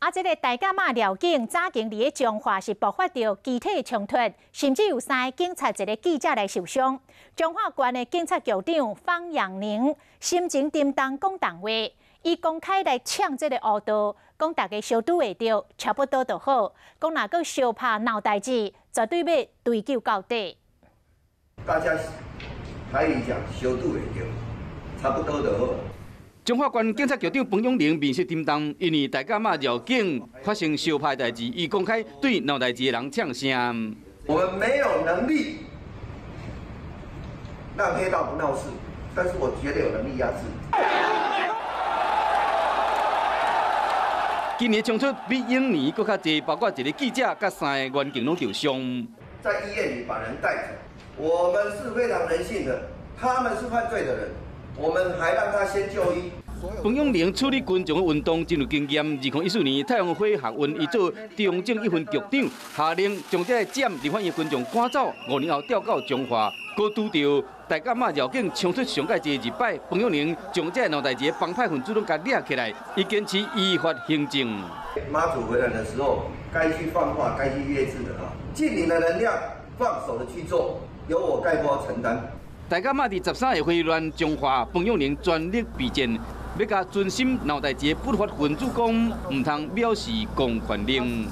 这个大甲妈廖警早前伫个彰化是爆发着肢体冲突，甚至有3个警察、一个记者来受伤。彰化县的警察局长方扬宁心情沉重讲重话，伊公开来呛这个乌道，讲大家小拄会着，差不多就好。讲若阁相拍闹代志，绝对要追究到底。大家台语讲小拄会着，差不多就好。 彰化县警察局长彭永玲面色沉重，因为大甲妈绕境发生相拍代志，伊公开对闹代志的人呛声。我们没有能力让黑道不闹事，但是我绝对有能力压制。今年冲突比往年更较济，包括一个记者甲3个员警拢受伤。在医院里把人带走，我们是非常人性的，他们是犯罪的人。 我们还让他先就医。彭永玲处理群众的运动真有经验。2014年太阳花学运，伊做中正一分局长，下令将这占立法院群众赶走。5年后调到彰化，搁拄到大甲妈绕境冲突上届一日摆，彭永玲将这闹代志的帮派分子拢甲抓起来，伊坚持依法行政。妈祖回来的时候，该去放话、该去约制的啊，尽你的能量，放手的去做，由我概括承担。 大甲妈伫13个回乱彰化，彭永玲全力备战，要甲专心闹代志的不法分子讲，唔通藐视公权力。